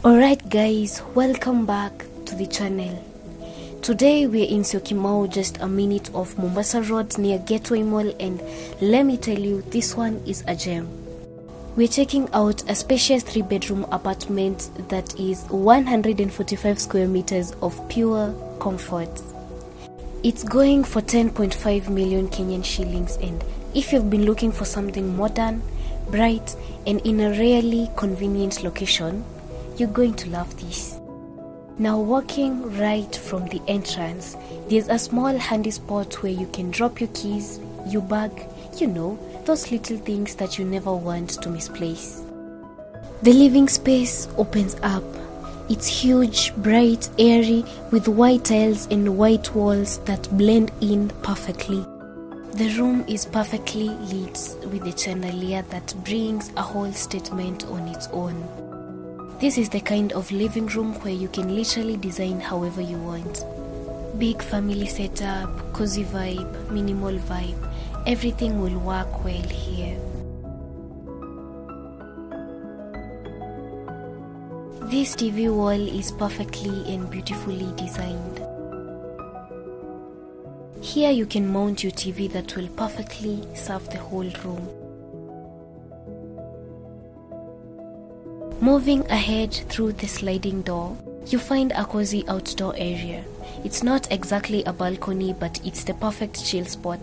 Alright guys, welcome back to the channel. Today we're in Syokimau, just a minute off Mombasa Road near Gateway Mall, and let me tell you, this one is a gem. We're checking out a spacious 3-bedroom apartment that is 145 square meters of pure comfort. It's going for 10.5 million Kenyan shillings, and if you've been looking for something modern, bright, and in a really convenient location, you're going to love this. Now, walking right from the entrance, there's a small handy spot where you can drop your keys, your bag, those little things that you never want to misplace. The living space opens up. It's huge, bright, airy, with white tiles and white walls that blend in perfectly. The room is perfectly lit with a chandelier that brings a whole statement on its own. This is the kind of living room where you can literally design however you want. Big family setup, cozy vibe, minimal vibe, everything will work well here. This TV wall is perfectly and beautifully designed. Here you can mount your TV that will perfectly serve the whole room. Moving ahead through the sliding door, you find a cozy outdoor area. It's not exactly a balcony, but it's the perfect chill spot,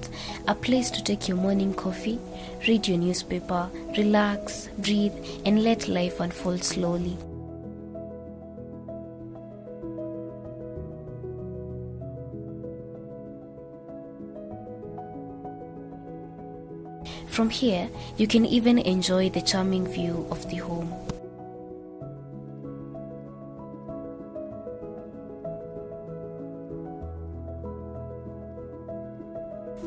a place to take your morning coffee, read your newspaper, relax, breathe, and let life unfold slowly. From here, you can even enjoy the charming view of the home.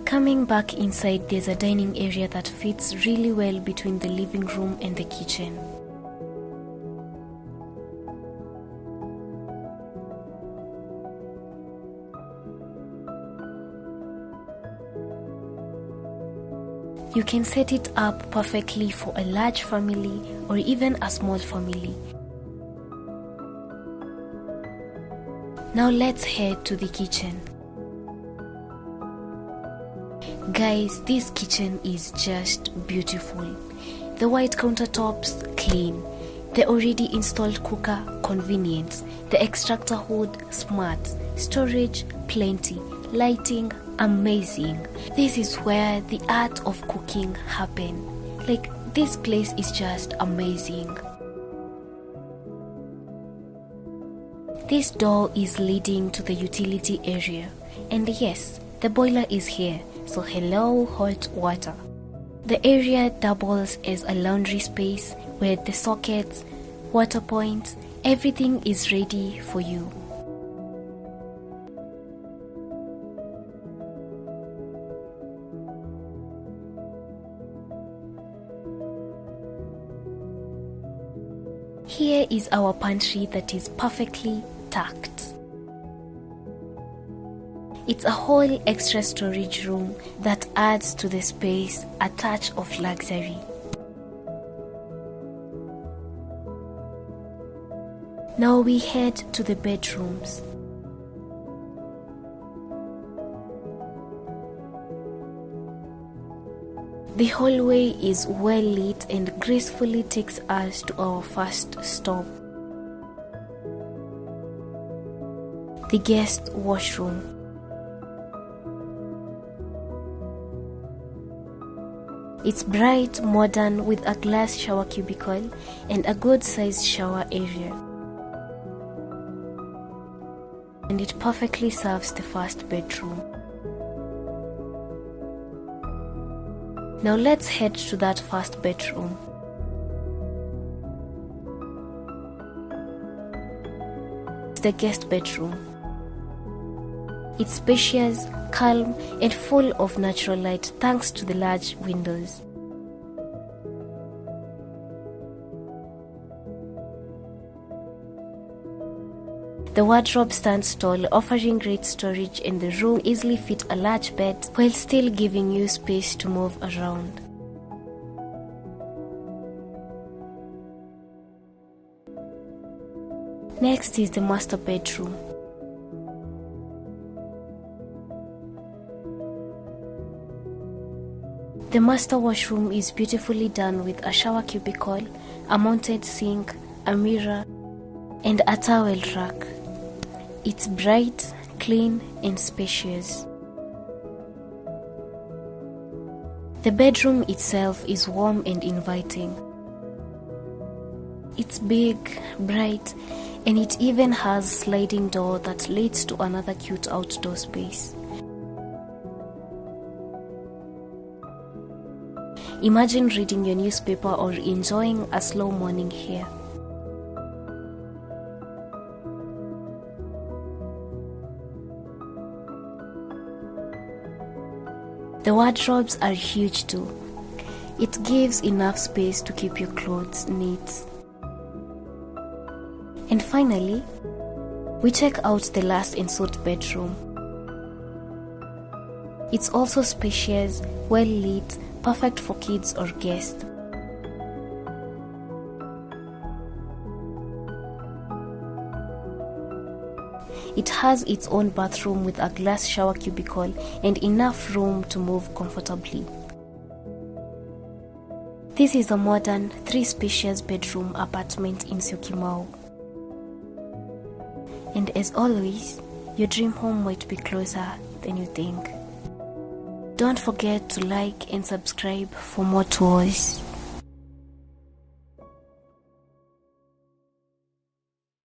Coming back inside, there's a dining area that fits really well between the living room and the kitchen. You can set it up perfectly for a large family or even a small family. Now let's head to the kitchen. Guys, this kitchen is just beautiful. The white countertops, clean. The already installed cooker, convenient. The extractor hood, smart. Storage, plenty. Lighting, amazing. This is where the art of cooking happens. This place is just amazing. This door is leading to the utility area. And yes, the boiler is here. So hello, hot water. The area doubles as a laundry space where the sockets, water points, everything is ready for you. Here is our pantry that is perfectly tucked. It's a whole extra storage room that adds to the space a touch of luxury. Now we head to the bedrooms. The hallway is well lit and gracefully takes us to our first stop, the guest washroom. It's bright, modern, with a glass shower cubicle and a good-sized shower area. And it perfectly serves the first bedroom. Now let's head to that first bedroom. It's the guest bedroom. It's spacious, calm, and full of natural light thanks to the large windows. The wardrobe stands tall, offering great storage, and the room easily fit a large bed while still giving you space to move around. Next is the master bedroom. The master washroom is beautifully done with a shower cubicle, a mounted sink, a mirror, and a towel rack. It's bright, clean, and spacious. The bedroom itself is warm and inviting. It's big, bright, and it even has a sliding door that leads to another cute outdoor space. Imagine reading your newspaper or enjoying a slow morning here. The wardrobes are huge too. It gives enough space to keep your clothes neat. And finally, we check out the last ensuite bedroom. It's also spacious, well lit, perfect for kids or guests. It has its own bathroom with a glass shower cubicle and enough room to move comfortably. This is a modern 3-spacious bedroom apartment in Syokimau. And as always, your dream home might be closer than you think. Don't forget to like and subscribe for more tours.